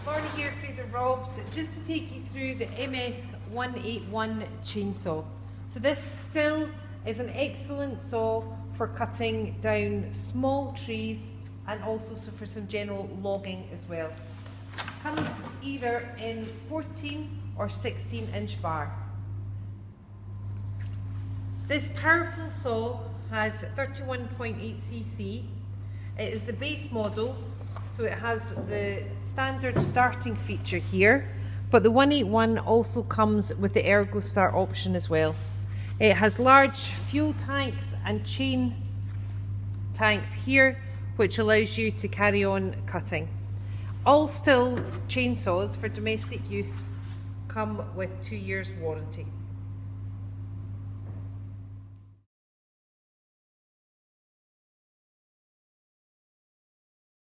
Lorna here, Fraser Robb's, just to take you through the MS181 chainsaw. So this Stihl is an excellent saw for cutting down small trees and also for some general logging as well. Comes either in 14 or 16-inch bar. This powerful saw has 31.8cc. It is the base model, so it has the standard starting feature here, but the 181 also comes with the Ergo Start option as well. It has large fuel tanks and chain tanks here, which allows you to carry on cutting. All Stihl chainsaws for domestic use come with 2 years warranty.